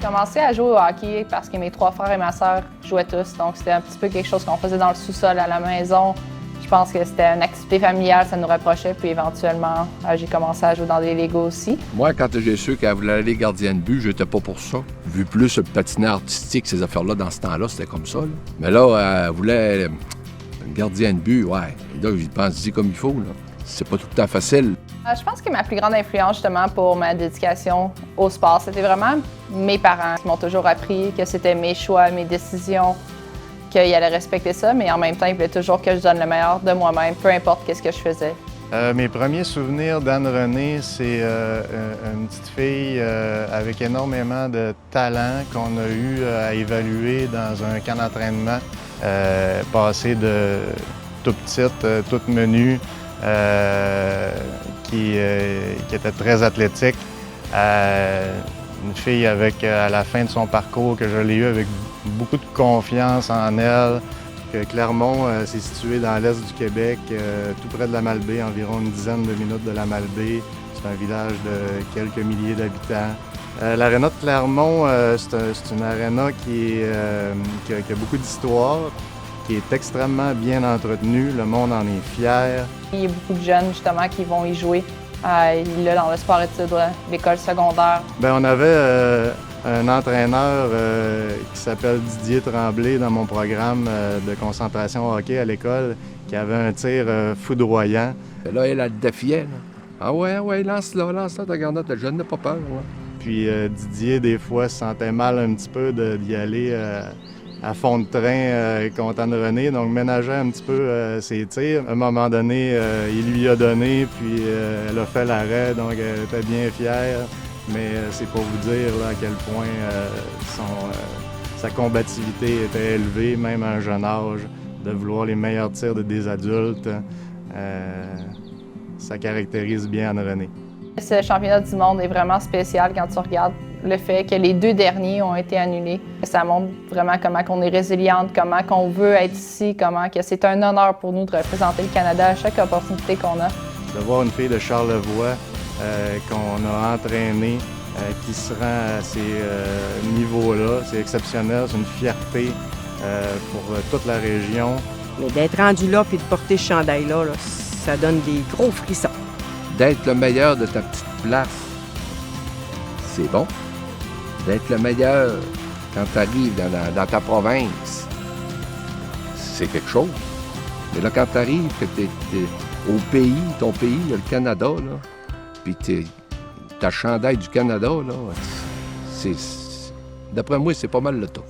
commencé à jouer au hockey parce que mes 3 frères et ma sœur jouaient tous, donc c'était un petit peu quelque chose qu'on faisait dans le sous-sol à la maison. Je pense que c'était une activité familiale, ça nous rapprochait, puis éventuellement, j'ai commencé à jouer dans des Legos aussi. Moi, quand j'ai su qu'elle voulait aller gardienne de but, j'étais pas pour ça. Vu plus le patinet artistique, ces affaires-là, dans ce temps-là, c'était comme ça. Là. Mais là, elle voulait une gardienne de but, ouais. Et là, je pense comme il faut, là. C'est pas tout le temps facile. Je pense que ma plus grande influence, justement, pour ma dédication au sport, c'était vraiment mes parents qui m'ont toujours appris que c'était mes choix, mes décisions, qu'ils allaient respecter ça, mais en même temps, ils voulaient toujours que je donne le meilleur de moi-même, peu importe qu'est-ce que je faisais. Mes premiers souvenirs d'Anne-Renée, c'est une petite fille avec énormément de talent qu'on a eu à évaluer dans un camp d'entraînement, passée de toute petite, toute menue, qui était très athlétique, une fille avec, à la fin de son parcours, que je l'ai eu avec beaucoup de confiance en elle. Que Clermont, c'est situé dans l'est du Québec, tout près de la Malbaie, environ une dizaine de minutes de la Malbaie. C'est un village de quelques milliers d'habitants. L'aréna de Clermont, c'est une aréna qui a beaucoup d'histoire, qui est extrêmement bien entretenue. Le monde en est fier. Il y a beaucoup de jeunes, justement, qui vont y jouer. Là, dans le sport-études, l'école secondaire. Bien, on avait un entraîneur qui s'appelle Didier Tremblay dans mon programme de concentration hockey à l'école, qui avait un tir foudroyant. Et là, elle le défiait. Là. Ah ouais, lance-la, ta garde, t'as jeune, n'a pas peur. Ouais. Puis Didier, des fois, se sentait mal un petit peu d'y aller à fond de train contre Anne-Renée, donc ménageait un petit peu ses tirs. À un moment donné, il lui a donné, puis elle a fait l'arrêt, donc elle était bien fière. Mais c'est pour vous dire là, à quel point sa combativité était élevée, même à un jeune âge, de vouloir les meilleurs tirs des adultes. Ça caractérise bien Anne-Renée. Ce championnat du monde est vraiment spécial quand tu regardes le fait que les 2 derniers ont été annulés. Ça montre vraiment comment on est résiliente, comment on veut être ici, comment que c'est un honneur pour nous de représenter le Canada à chaque opportunité qu'on a. De voir une fille de Charlevoix qu'on a entraînée, qui se rend à ces niveaux-là, c'est exceptionnel, c'est une fierté pour toute la région. Mais d'être rendu là et de porter ce chandail-là, ça donne des gros frissons. D'être le meilleur de ta petite place, c'est bon. D'être le meilleur quand tu arrives dans ta province, c'est quelque chose. Mais là, quand tu arrives, que tu es au pays, ton pays, le Canada, là, puis ta chandail du Canada, là, d'après moi, c'est pas mal le top.